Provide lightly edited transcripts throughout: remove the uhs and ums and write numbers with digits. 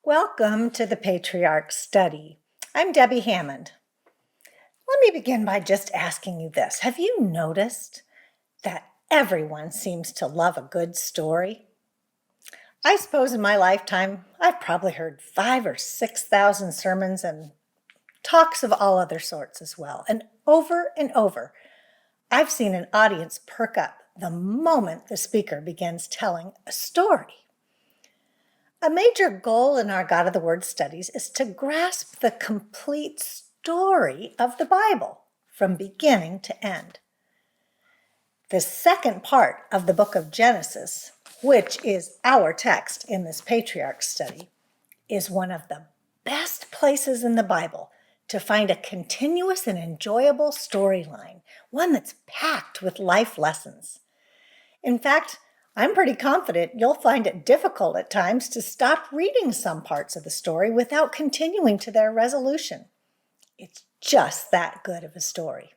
Welcome to the Patriarch Study. I'm Debbie Hammond. Let me begin by just asking you this. Have you noticed that everyone seems to love a good story? I suppose in my lifetime, I've probably heard 5,000 or 6,000 sermons and talks of all other sorts as well. And over, I've seen an audience perk up the moment the speaker begins telling a story. A major goal in our God of the Word studies is to grasp the complete story of the Bible from beginning to end. The second part of the book of Genesis, which is our text in this Patriarch study, is one of the best places in the Bible to find a continuous and enjoyable storyline, one that's packed with life lessons. In fact, I'm pretty confident you'll find it difficult at times to stop reading some parts of the story without continuing to their resolution. It's just that good of a story.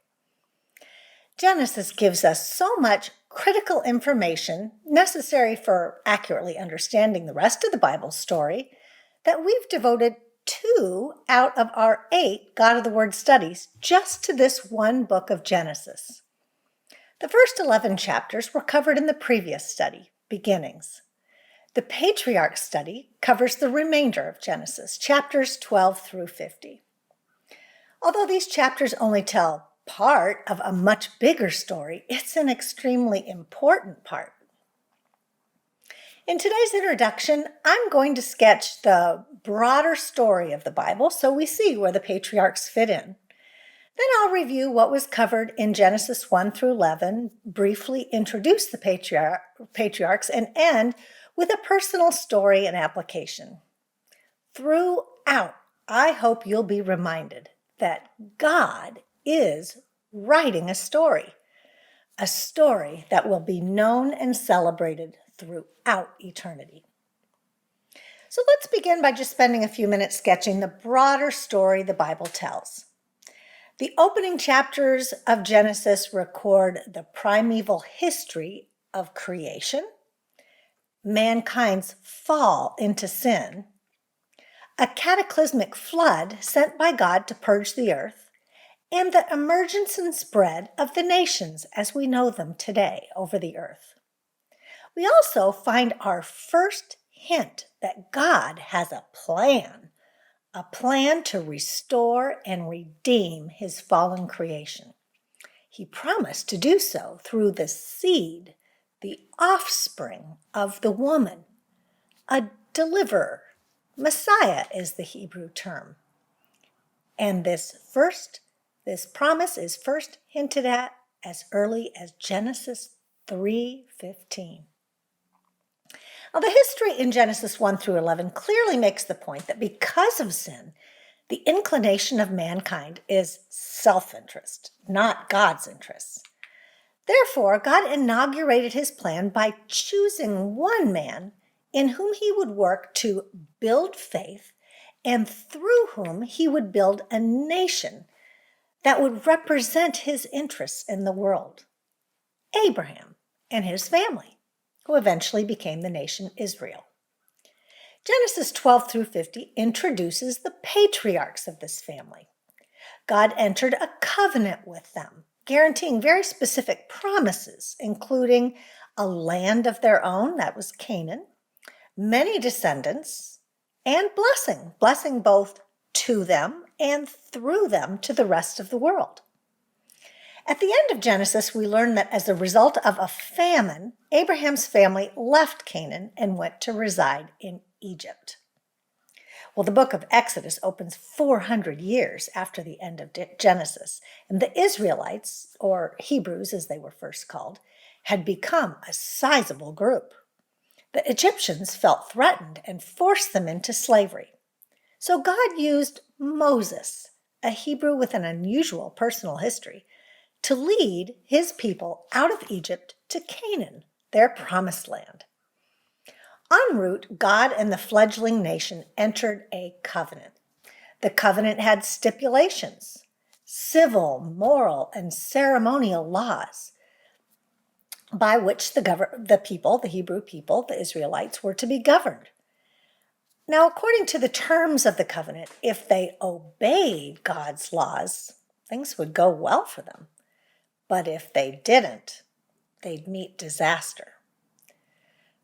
Genesis gives us so much critical information necessary for accurately understanding the rest of the Bible story that we've devoted 2 out of our 8 God of the Word studies just to this one book of Genesis. The first 11 chapters were covered in the previous study, Beginnings. The Patriarch study covers the remainder of Genesis, chapters 12 through 50. Although these chapters only tell part of a much bigger story, it's an extremely important part. In today's introduction, I'm going to sketch the broader story of the Bible so we see where the patriarchs fit in. Then I'll review what was covered in Genesis 1 through 11, briefly introduce the patriarchs, and end with a personal story and application. Throughout, I hope you'll be reminded that God is writing a story that will be known and celebrated throughout eternity. So let's begin by just spending a few minutes sketching the broader story the Bible tells. The opening chapters of Genesis record the primeval history of creation, mankind's fall into sin, a cataclysmic flood sent by God to purge the earth, and the emergence and spread of the nations as we know them today over the earth. We also find our first hint that God has a plan to restore and redeem his fallen creation. He promised to do so through the seed, the offspring of the woman, a deliverer. Messiah is the Hebrew term. And this promise is first hinted at as early as Genesis 3:15. Now, the history in Genesis 1 through 11 clearly makes the point that because of sin, the inclination of mankind is self-interest, not God's interests. Therefore, God inaugurated his plan by choosing one man in whom he would work to build faith and through whom he would build a nation that would represent his interests in the world. Abraham and his family, who eventually became the nation Israel. Genesis 12 through 50 introduces the patriarchs of this family. God entered a covenant with them, guaranteeing very specific promises, including a land of their own, that was Canaan, many descendants, and blessing both to them and through them to the rest of the world. At the end of Genesis, we learn that as a result of a famine, Abraham's family left Canaan and went to reside in Egypt. Well, the book of Exodus opens 400 years after the end of Genesis, and the Israelites, or Hebrews as they were first called, had become a sizable group. The Egyptians felt threatened and forced them into slavery. So God used Moses, a Hebrew with an unusual personal history, to lead his people out of Egypt to Canaan, their promised land. En route, God and the fledgling nation entered a covenant. The covenant had stipulations, civil, moral, and ceremonial laws by which the people, the Hebrew people, the Israelites, were to be governed. Now, according to the terms of the covenant, if they obeyed God's laws, things would go well for them. But if they didn't, they'd meet disaster.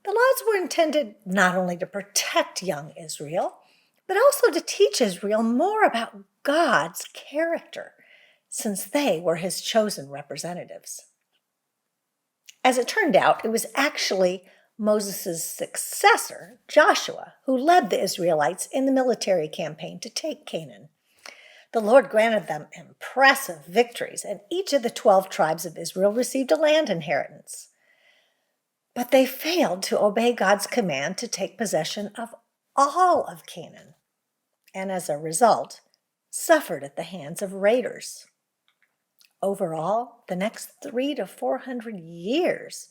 The laws were intended not only to protect young Israel, but also to teach Israel more about God's character, since they were his chosen representatives. As it turned out, it was actually Moses' successor, Joshua, who led the Israelites in the military campaign to take Canaan. The Lord granted them impressive victories, and each of the 12 tribes of Israel received a land inheritance. But they failed to obey God's command to take possession of all of Canaan, and as a result, suffered at the hands of raiders. Overall, the next 300 to 400 years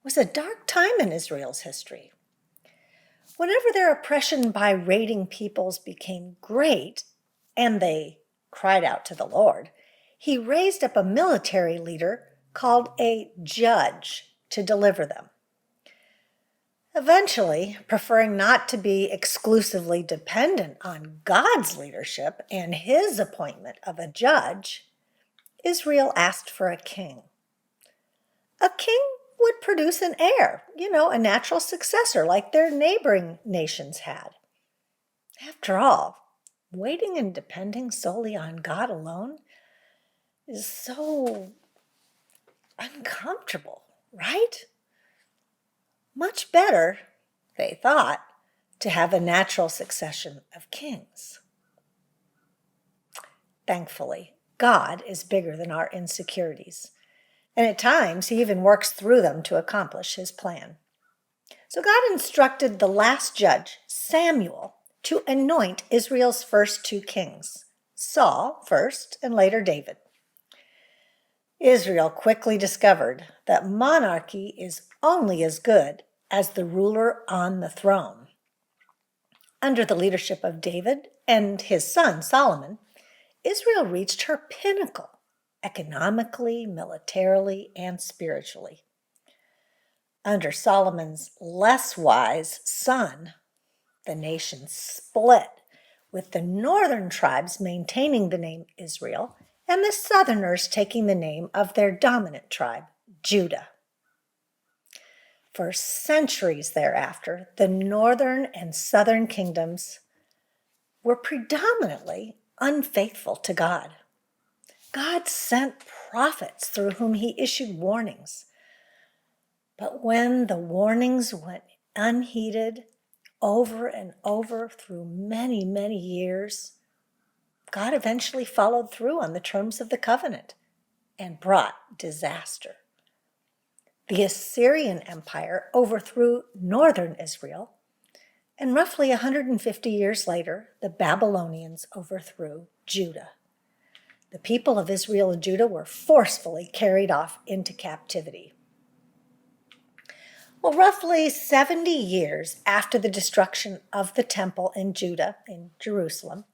was a dark time in Israel's history. Whenever their oppression by raiding peoples became great, and they cried out to the Lord, he raised up a military leader called a judge to deliver them. Eventually, preferring not to be exclusively dependent on God's leadership and his appointment of a judge, Israel asked for a king. A king would produce an heir, a natural successor like their neighboring nations had. After all, waiting and depending solely on God alone is so uncomfortable, right? Much better, they thought, to have a natural succession of kings. Thankfully, God is bigger than our insecurities, and at times he even works through them to accomplish his plan. So God instructed the last judge, Samuel, to anoint Israel's first 2 kings, Saul first and later David. Israel quickly discovered that monarchy is only as good as the ruler on the throne. Under the leadership of David and his son Solomon, Israel reached her pinnacle economically, militarily, and spiritually. Under Solomon's less wise son, the nation split, with the northern tribes maintaining the name Israel and the southerners taking the name of their dominant tribe, Judah. For centuries thereafter, the northern and southern kingdoms were predominantly unfaithful to God. God sent prophets through whom he issued warnings. But when the warnings went unheeded over and over through many, many years, God eventually followed through on the terms of the covenant and brought disaster. The Assyrian Empire overthrew northern Israel, and roughly 150 years later, the Babylonians overthrew Judah. The people of Israel and Judah were forcefully carried off into captivity. Well, roughly 70 years after the destruction of the temple in Judah, in Jerusalem,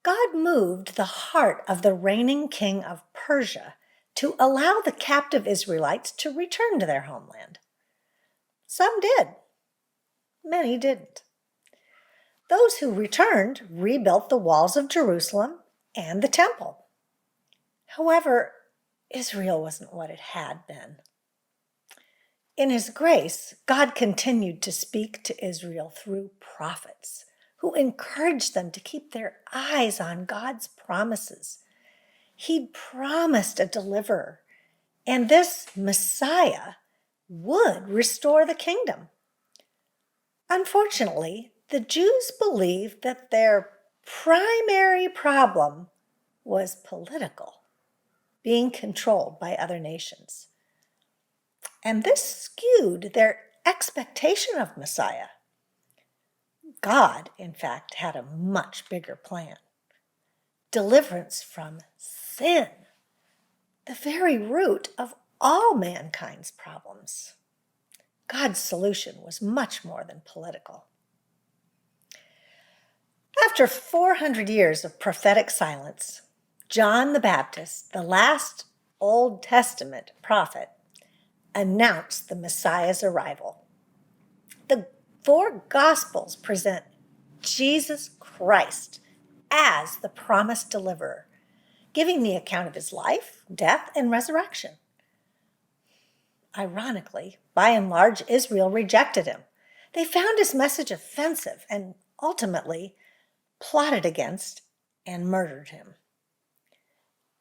God moved the heart of the reigning king of Persia to allow the captive Israelites to return to their homeland. Some did. Many didn't. Those who returned rebuilt the walls of Jerusalem and the temple. However, Israel wasn't what it had been. In his grace, God continued to speak to Israel through prophets who encouraged them to keep their eyes on God's promises. He'd promised a deliverer, and this Messiah would restore the kingdom. Unfortunately, The Jews believed that their primary problem was political, being controlled by other nations. And this skewed their expectation of Messiah. God, in fact, had a much bigger plan. Deliverance from sin, the very root of all mankind's problems. God's solution was much more than political. After 400 years of prophetic silence, John the Baptist, the last Old Testament prophet, announced the Messiah's arrival. The four Gospels present Jesus Christ as the promised deliverer, giving the account of his life, death, and resurrection. Ironically, by and large, Israel rejected him. They found his message offensive and ultimately plotted against and murdered him.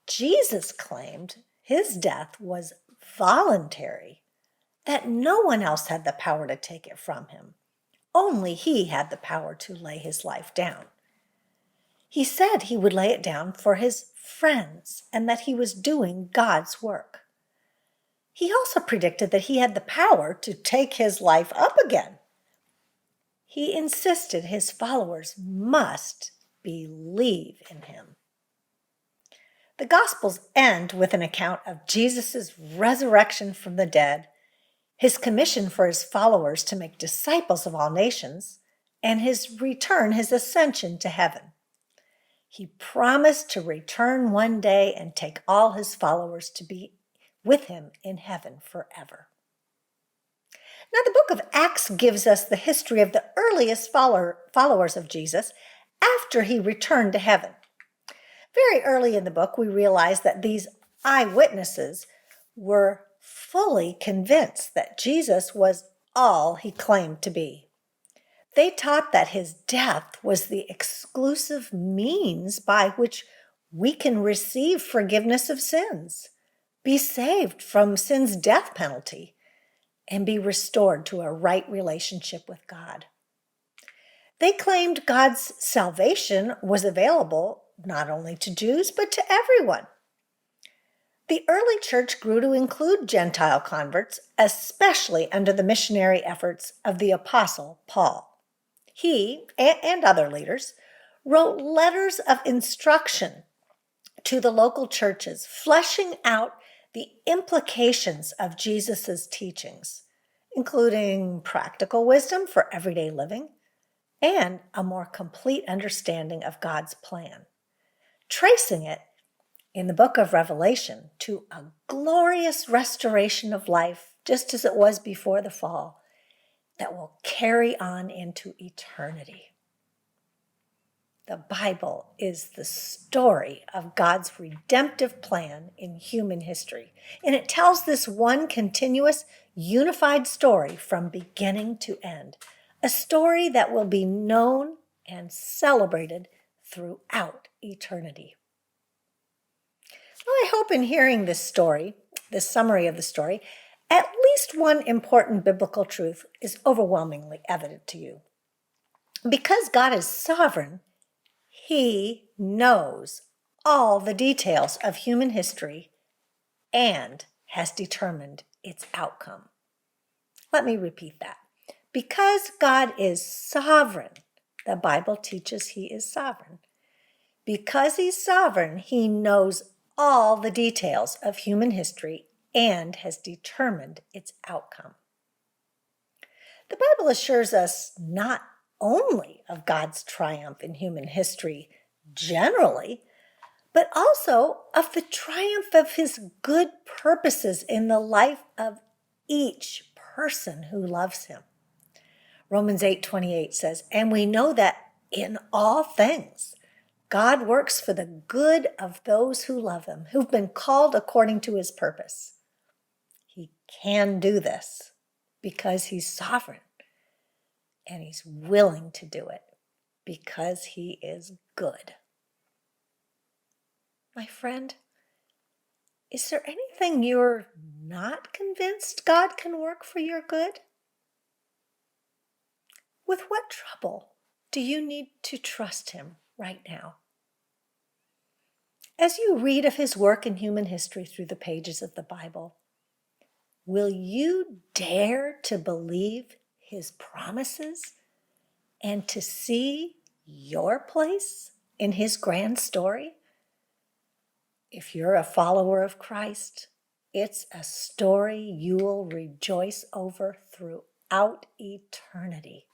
Jesus claimed his death was voluntary, that no one else had the power to take it from him. Only he had the power to lay his life down. He said he would lay it down for his friends and that he was doing God's work. He also predicted that he had the power to take his life up again. He insisted his followers must believe in him. The Gospels end with an account of Jesus' resurrection from the dead, his commission for his followers to make disciples of all nations, and his return, his ascension to heaven. He promised to return one day and take all his followers to be with him in heaven forever. Now, the book of Acts gives us the history of the earliest followers of Jesus after he returned to heaven. Very early in the book, we realize that these eyewitnesses were fully convinced that Jesus was all he claimed to be. They taught that his death was the exclusive means by which we can receive forgiveness of sins, be saved from sin's death penalty, and be restored to a right relationship with God. They claimed God's salvation was available not only to Jews, but to everyone. The early church grew to include Gentile converts, especially under the missionary efforts of the Apostle Paul. He, and other leaders, wrote letters of instruction to the local churches, fleshing out the implications of Jesus' teachings, including practical wisdom for everyday living and a more complete understanding of God's plan, tracing it in the book of Revelation to a glorious restoration of life, just as it was before the fall, that will carry on into eternity. The Bible is the story of God's redemptive plan in human history, and it tells this one continuous, unified story from beginning to end, a story that will be known and celebrated throughout eternity. Well, I hope in hearing this story, this summary of the story, at least one important biblical truth is overwhelmingly evident to you. Because God is sovereign, he knows all the details of human history and has determined its outcome. Let me repeat that. Because God is sovereign, the Bible teaches he is sovereign. Because he's sovereign, he knows all the details of human history and has determined its outcome. The Bible assures us not only of God's triumph in human history generally, but also of the triumph of his good purposes in the life of each person who loves him. Romans 8:28 says, "And we know that in all things God works for the good of those who love him, who've been called according to his purpose." He can do this because he's sovereign, and he's willing to do it because he is good. My friend, is there anything you're not convinced God can work for your good? With what trouble do you need to trust him right now? As you read of his work in human history through the pages of the Bible, will you dare to believe his promises and to see your place in his grand story? If you're a follower of Christ, it's a story you will rejoice over throughout eternity.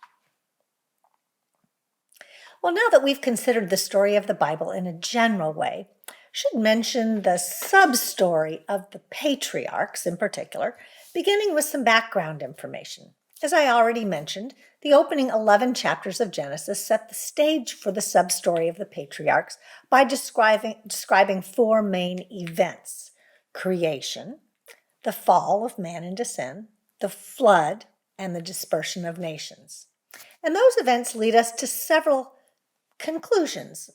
Well, now that we've considered the story of the Bible in a general way, I should mention the sub-story of the patriarchs in particular, beginning with some background information. As I already mentioned, the opening 11 chapters of Genesis set the stage for the sub-story of the patriarchs by describing four main events: creation, the fall of man into sin, the flood, and the dispersion of nations. And those events lead us to several conclusions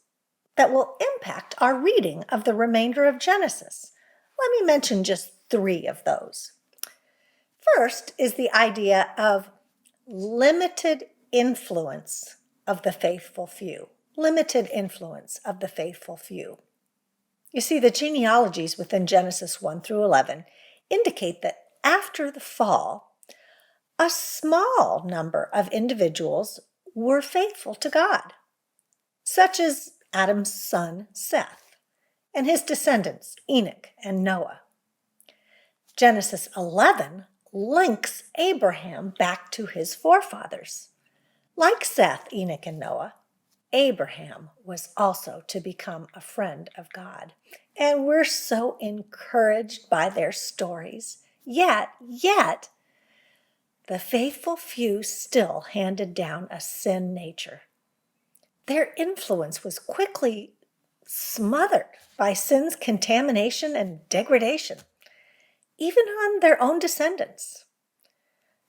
that will impact our reading of the remainder of Genesis. Let me mention just three of those. First is the idea of limited influence of the faithful few. Limited influence of the faithful few. You see, the genealogies within Genesis 1 through 11 indicate that after the fall, a small number of individuals were faithful to God, such as Adam's son Seth and his descendants Enoch and Noah. Genesis 11 links Abraham back to his forefathers. Like Seth, Enoch, and Noah, Abraham was also to become a friend of God. And we're so encouraged by their stories. Yet, the faithful few still handed down a sin nature. Their influence was quickly smothered by sin's contamination and degradation, even on their own descendants.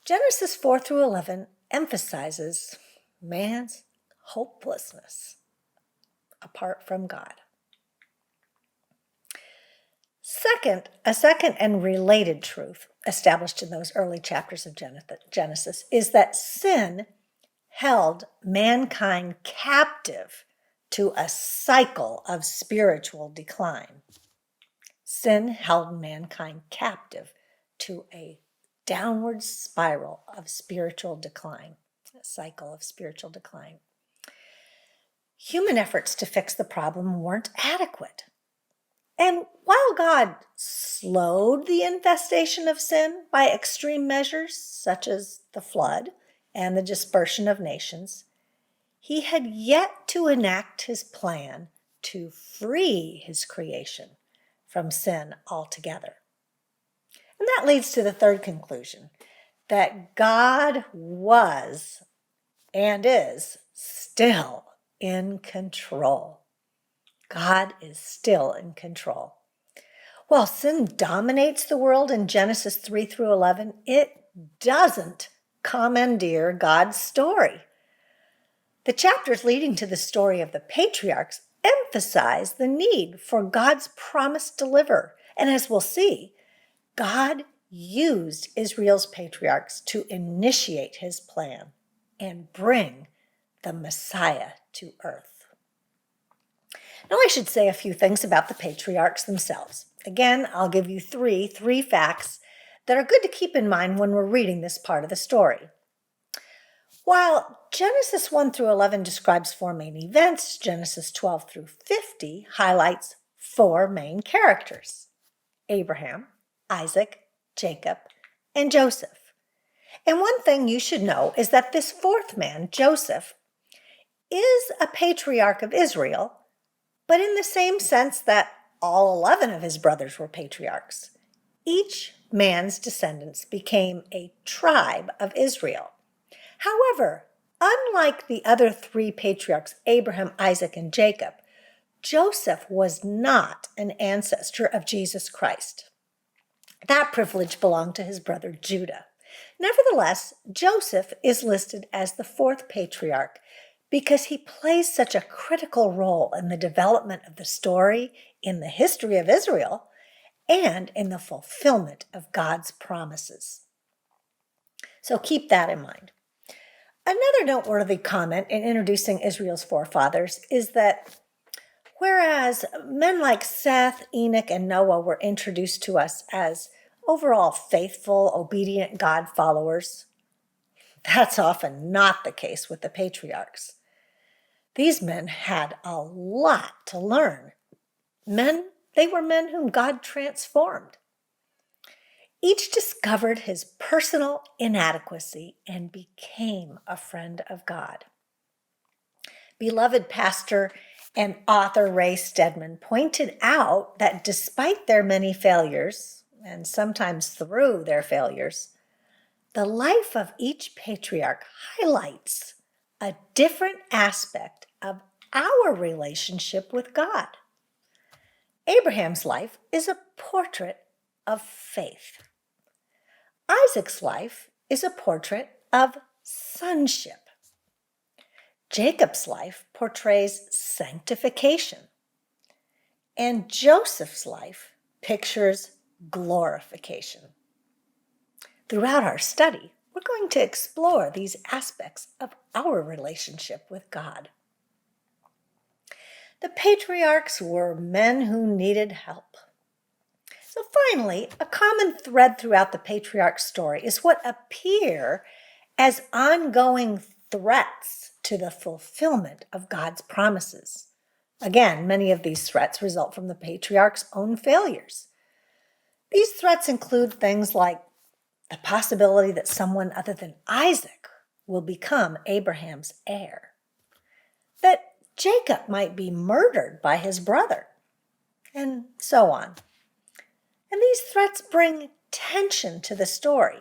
Genesis 4 through 11 emphasizes man's hopelessness apart from God. A second and related truth established in those early chapters of Genesis is that sin held mankind captive to a cycle of spiritual decline. Sin held mankind captive to a downward spiral of spiritual decline, a cycle of spiritual decline. Human efforts to fix the problem weren't adequate. And while God slowed the infestation of sin by extreme measures, such as the flood and the dispersion of nations, he had yet to enact his plan to free his creation from sin altogether. And that leads to the third conclusion, that God was and is still in control. God is still in control. While sin dominates the world in Genesis 3 through 11, it doesn't commandeer God's story. The chapters leading to the story of the patriarchs emphasize the need for God's promised deliverer. And as we'll see, God used Israel's patriarchs to initiate his plan and bring the Messiah to earth. Now I should say a few things about the patriarchs themselves. Again, I'll give you three facts that are good to keep in mind when we're reading this part of the story. While Genesis 1 through 11 describes four main events, Genesis 12 through 50 highlights four main characters: Abraham, Isaac, Jacob, and Joseph. And one thing you should know is that this fourth man, Joseph, is a patriarch of Israel, but in the same sense that all 11 of his brothers were patriarchs. Each man's descendants became a tribe of Israel. However, unlike the other three patriarchs, Abraham, Isaac, and Jacob, Joseph was not an ancestor of Jesus Christ. That privilege belonged to his brother Judah. Nevertheless, Joseph is listed as the fourth patriarch because he plays such a critical role in the development of the story, in the history of Israel, and in the fulfillment of God's promises. So keep that in mind. Another noteworthy comment in introducing Israel's forefathers is that whereas men like Seth, Enoch, and Noah were introduced to us as overall faithful, obedient God followers, that's often not the case with the patriarchs. These men had a lot to learn. They were men whom God transformed. Each discovered his personal inadequacy and became a friend of God. Beloved pastor and author Ray Stedman pointed out that despite their many failures, and sometimes through their failures, the life of each patriarch highlights a different aspect of our relationship with God. Abraham's life is a portrait of faith. Isaac's life is a portrait of sonship. Jacob's life portrays sanctification. And Joseph's life pictures glorification. Throughout our study, we're going to explore these aspects of our relationship with God. The patriarchs were men who needed help. So finally, a common thread throughout the patriarch story is what appear as ongoing threats to the fulfillment of God's promises. Again, many of these threats result from the patriarch's own failures. These threats include things like the possibility that someone other than Isaac will become Abraham's heir, that Jacob might be murdered by his brother, and so on. And these threats bring tension to the story.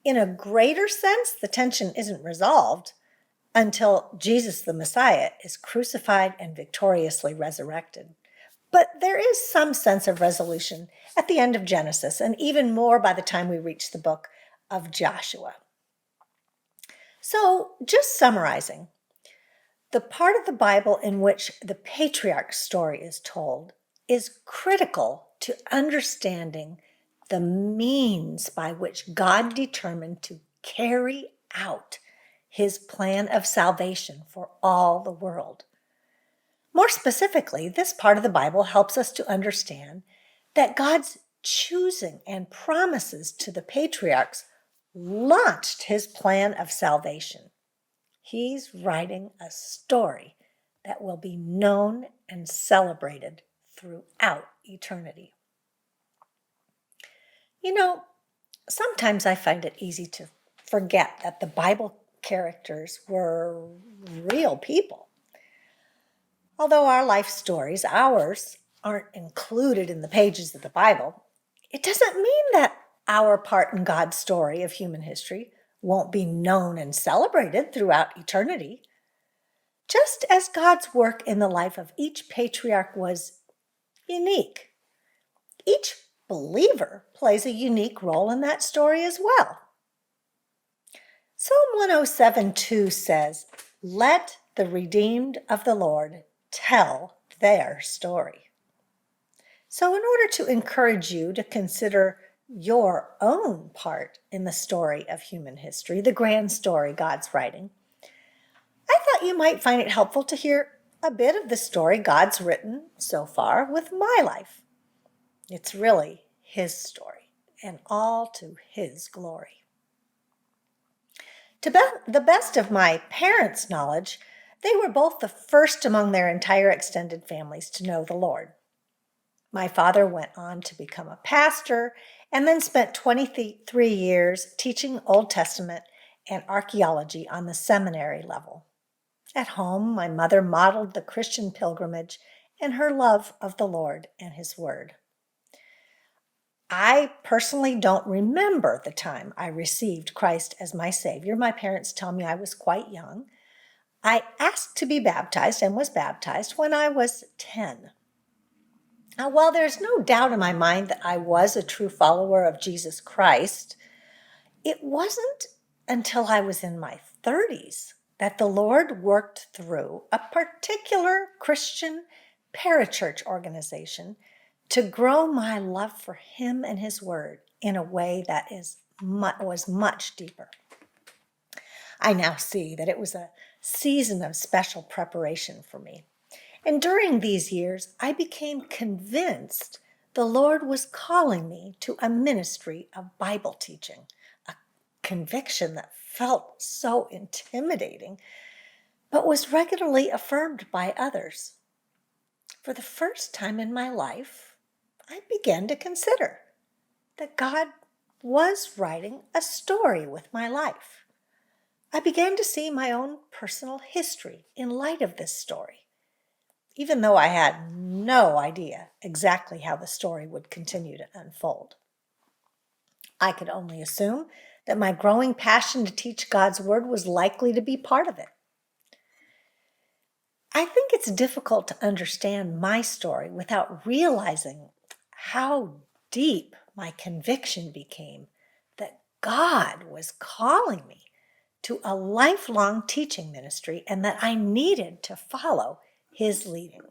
In a greater sense, the tension isn't resolved until Jesus the Messiah is crucified and victoriously resurrected. But there is some sense of resolution at the end of Genesis, and even more by the time we reach the book of Joshua. So, just summarizing, the part of the Bible in which the patriarch story is told is critical to understanding the means by which God determined to carry out his plan of salvation for all the world. More specifically, this part of the Bible helps us to understand that God's choosing and promises to the patriarchs launched his plan of salvation. He's writing a story that will be known and celebrated throughout eternity. You know, sometimes I find it easy to forget that the Bible characters were real people. Although our life stories, ours, aren't included in the pages of the Bible, it doesn't mean that our part in God's story of human history won't be known and celebrated throughout eternity. Just as God's work in the life of each patriarch was unique, each believer plays a unique role in that story as well. Psalm 107:2 says, "Let the redeemed of the Lord tell their story." So in order to encourage you to consider your own part in the story of human history, the grand story God's writing, I thought you might find it helpful to hear a bit of the story God's written so far with my life. It's really his story, and all to his glory. To the best of my parents' knowledge, they were both the first among their entire extended families to know the Lord. My father went on to become a pastor and then spent 23 years teaching Old Testament and archaeology on the seminary level. At home, my mother modeled the Christian pilgrimage and her love of the Lord and his word. I personally don't remember the time I received Christ as my Savior. My parents tell me I was quite young. I asked to be baptized and was baptized when I was 10. Now, while there's no doubt in my mind that I was a true follower of Jesus Christ, it wasn't until I was in my 30s that the Lord worked through a particular Christian parachurch organization to grow my love for him and his word in a way that was much deeper. I now see that it was a season of special preparation for me. And during these years, I became convinced the Lord was calling me to a ministry of Bible teaching, a conviction that felt so intimidating, but was regularly affirmed by others. For the first time in my life, I began to consider that God was writing a story with my life. I began to see my own personal history in light of this story, even though I had no idea exactly how the story would continue to unfold. I could only assume that my growing passion to teach God's Word was likely to be part of it. I think it's difficult to understand my story without realizing how deep my conviction became that God was calling me to a lifelong teaching ministry and that I needed to follow His leading.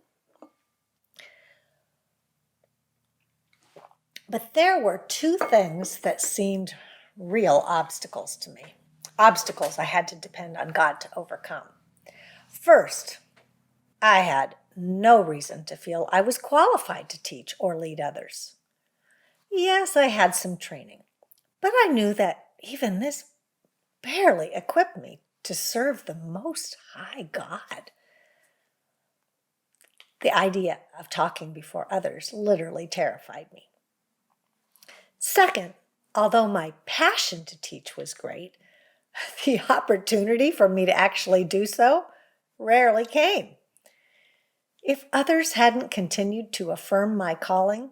But there were two things that seemed real obstacles to me, obstacles I had to depend on God to overcome. First, I had no reason to feel I was qualified to teach or lead others. Yes, I had some training, but I knew that even this barely equipped me to serve the Most High God. The idea of talking before others literally terrified me. Second, although my passion to teach was great, the opportunity for me to actually do so rarely came. If others hadn't continued to affirm my calling,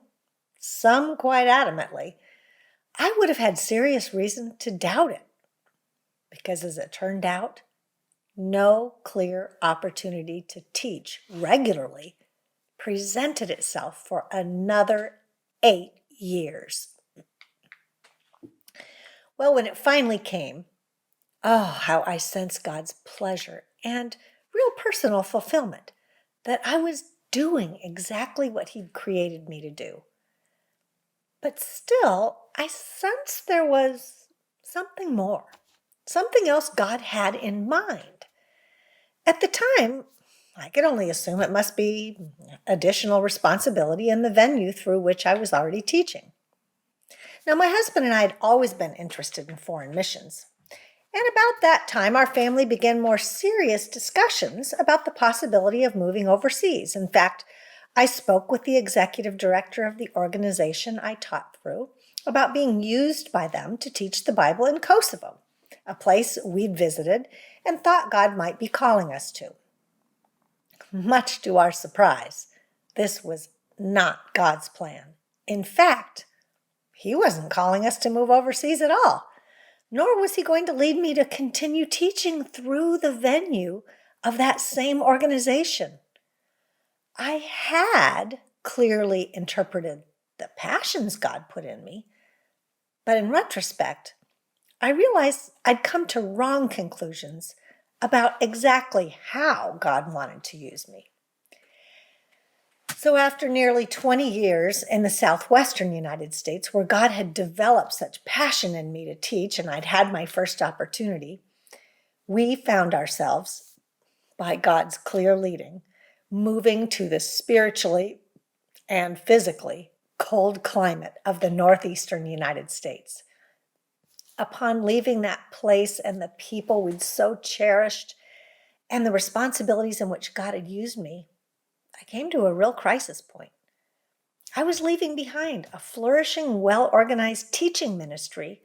some quite adamantly, I would have had serious reason to doubt it. Because as it turned out, no clear opportunity to teach regularly presented itself for another 8 years. Well, when it finally came, oh, how I sensed God's pleasure and real personal fulfillment that I was doing exactly what He'd created me to do. But still, I sensed there was something more, something else God had in mind. At the time, I could only assume it must be additional responsibility in the venue through which I was already teaching. Now, my husband and I had always been interested in foreign missions. And about that time, our family began more serious discussions about the possibility of moving overseas. In fact, I spoke with the executive director of the organization I taught through about being used by them to teach the Bible in Kosovo, a place we'd visited and thought God might be calling us to. Much to our surprise, this was not God's plan. In fact, He wasn't calling us to move overseas at all. Nor was He going to lead me to continue teaching through the venue of that same organization. I had clearly interpreted the passions God put in me, but in retrospect, I realized I'd come to wrong conclusions about exactly how God wanted to use me. So after nearly 20 years in the southwestern United States, where God had developed such passion in me to teach and I'd had my first opportunity, we found ourselves, by God's clear leading, moving to the spiritually and physically cold climate of the northeastern United States. Upon leaving that place and the people we'd so cherished and the responsibilities in which God had used me, I came to a real crisis point. I was leaving behind a flourishing, well-organized teaching ministry,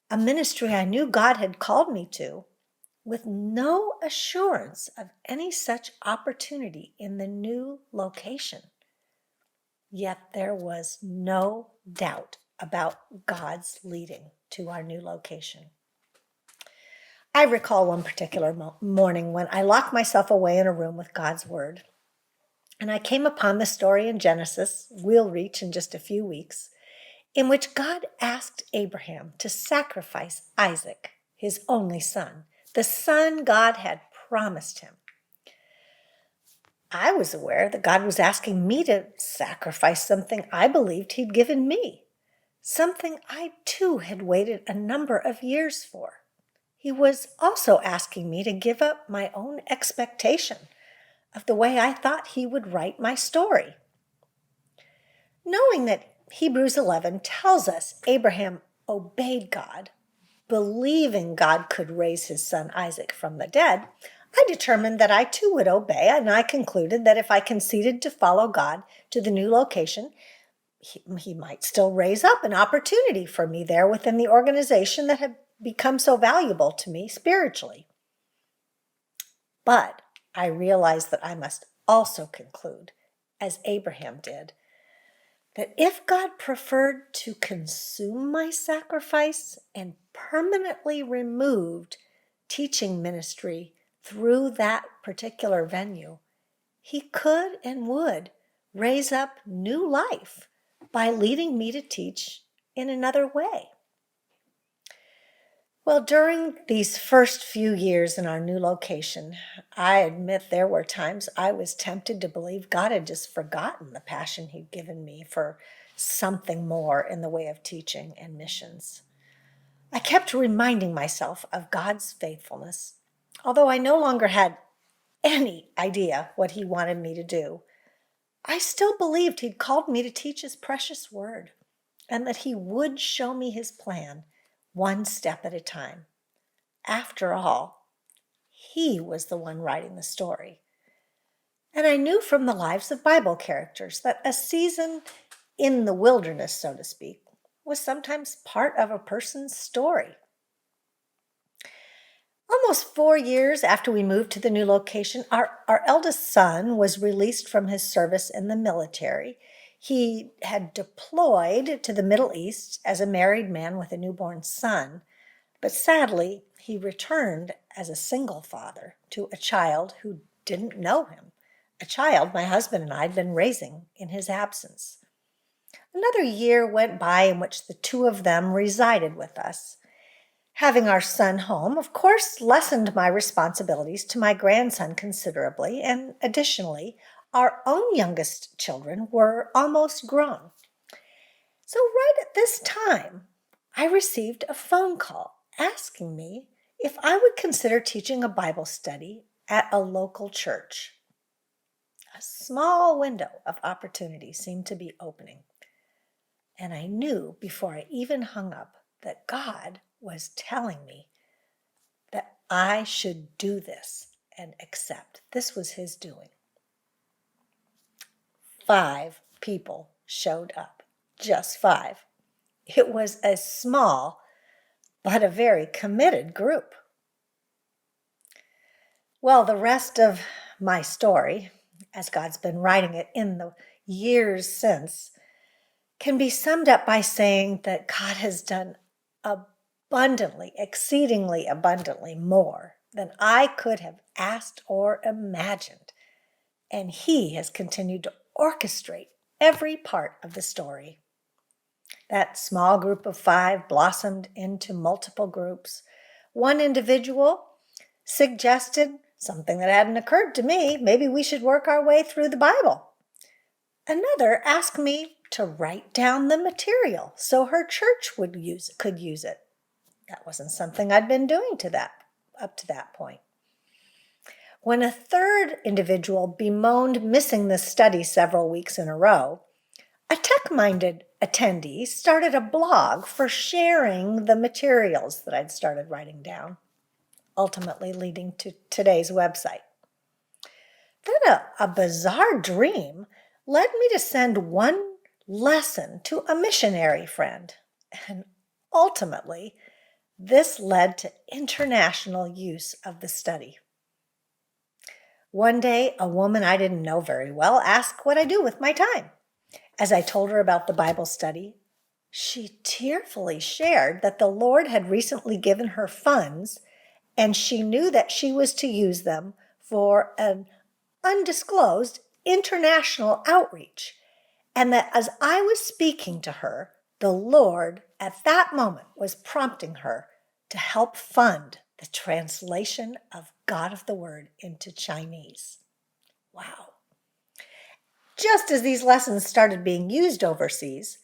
a ministry I knew God had called me to, with no assurance of any such opportunity in the new location. Yet there was no doubt about God's leading to our new location. I recall one particular morning when I locked myself away in a room with God's Word. And I came upon the story in Genesis, we'll reach in just a few weeks, in which God asked Abraham to sacrifice Isaac, his only son, the son God had promised him. I was aware that God was asking me to sacrifice something I believed He'd given me, something I too had waited a number of years for. he was also asking me to give up my own expectation of the way I thought he would write my story. Knowing that Hebrews 11 tells us Abraham obeyed God, believing God could raise his son Isaac from the dead, I determined that I too would obey, and I concluded that if I conceded to follow God to the new location, he might still raise up an opportunity for me there within the organization that had become so valuable to me spiritually. But I realized that I must also conclude, as Abraham did, that if God preferred to consume my sacrifice and permanently removed teaching ministry through that particular venue, he could and would raise up new life by leading me to teach in another way. Well, during these first few years in our new location, I admit there were times I was tempted to believe God had just forgotten the passion he'd given me for something more in the way of teaching and missions. I kept reminding myself of God's faithfulness, although I no longer had any idea what he wanted me to do. I still believed he'd called me to teach his precious word and that he would show me his plan one step at a time. After all, he was the one writing the story. And I knew from the lives of Bible characters that a season in the wilderness, so to speak, was sometimes part of a person's story. Almost 4 years after we moved to the new location, our eldest son was released from his service in the military. He had deployed to the Middle East as a married man with a newborn son, but sadly, he returned as a single father to a child who didn't know him, a child my husband and I had been raising in his absence. Another year went by in which the two of them resided with us. Having our son home, of course, lessened my responsibilities to my grandson considerably, and additionally, our own youngest children were almost grown. So right at this time, I received a phone call asking me if I would consider teaching a Bible study at a local church. A small window of opportunity seemed to be opening, and I knew before I even hung up that God was telling me that I should do this and accept. This was his doing. 5 people showed up, just 5. It was a small but a very committed group. Well, the rest of my story, as God's been writing it in the years since, can be summed up by saying that God has done abundantly, exceedingly abundantly more than I could have asked or imagined. And he has continued to orchestrate every part of the story. That small group of 5 blossomed into multiple groups. One individual suggested something that hadn't occurred to me. Maybe we should work our way through the Bible. Another asked me to write down the material so her church could use it. That wasn't something I'd been doing up to that point. When a third individual bemoaned missing the study several weeks in a row, a tech-minded attendee started a blog for sharing the materials that I'd started writing down, ultimately leading to today's website. Then a bizarre dream led me to send one lesson to a missionary friend, and ultimately, this led to international use of the study. One day, a woman I didn't know very well asked what I do with my time. As I told her about the Bible study, she tearfully shared that the Lord had recently given her funds, and she knew that she was to use them for an undisclosed international outreach, and that as I was speaking to her, the Lord at that moment was prompting her to help fund the translation of God of the Word into Chinese. Wow. Just as these lessons started being used overseas,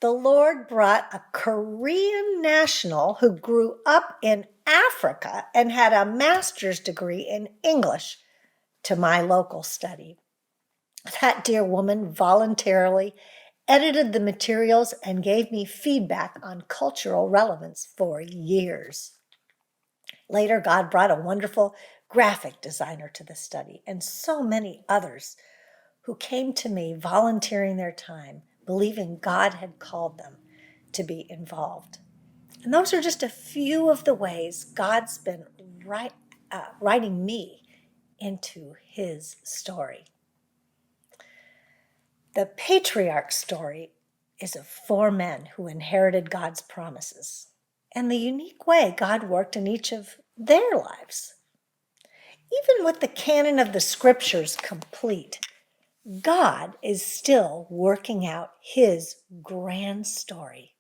the Lord brought a Korean national who grew up in Africa and had a master's degree in English to my local study. That dear woman voluntarily edited the materials and gave me feedback on cultural relevance for years. Later, God brought a wonderful graphic designer to the study and so many others who came to me volunteering their time, believing God had called them to be involved. And those are just a few of the ways God's been writing me into his story. The patriarch story is of 4 men who inherited God's promises and the unique way God worked in each of their lives. Even with the canon of the scriptures complete, God is still working out his grand story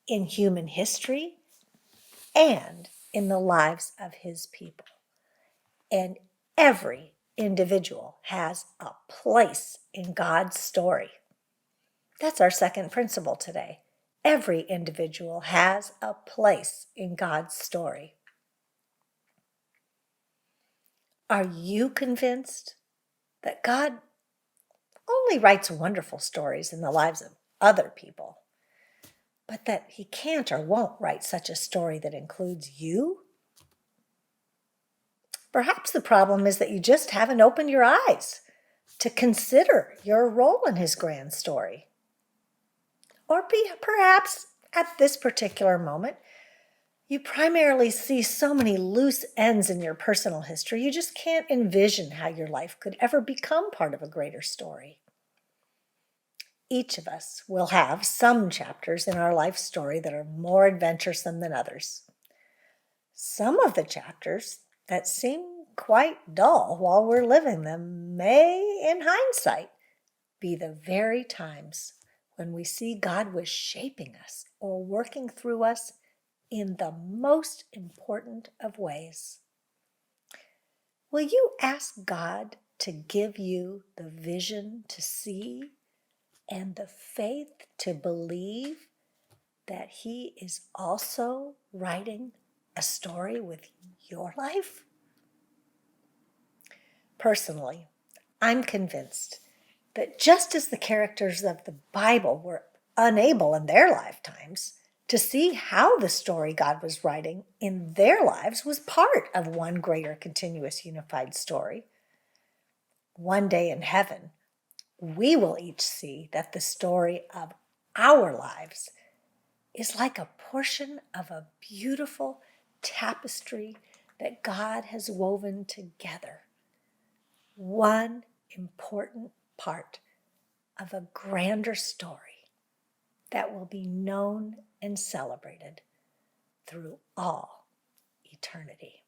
in human history and in the lives of his people. And every individual has a place in God's story. That's our second principle today. Every individual has a place in God's story. Are you convinced that God only writes wonderful stories in the lives of other people, but that he can't or won't write such a story that includes you? Perhaps the problem is that you just haven't opened your eyes to consider your role in his grand story. Or perhaps at this particular moment, you primarily see so many loose ends in your personal history, you just can't envision how your life could ever become part of a greater story. Each of us will have some chapters in our life story that are more adventuresome than others. Some of the chapters that seem quite dull while we're living them may, in hindsight, be the very times when we see God was shaping us or working through us in the most important of ways. Will you ask God to give you the vision to see and the faith to believe that he is also writing a story with your life? Personally, I'm convinced that just as the characters of the Bible were unable in their lifetimes to see how the story God was writing in their lives was part of one greater continuous unified story, one day in heaven, we will each see that the story of our lives is like a portion of a beautiful tapestry that God has woven together, one important part of a grander story that will be known and celebrated through all eternity.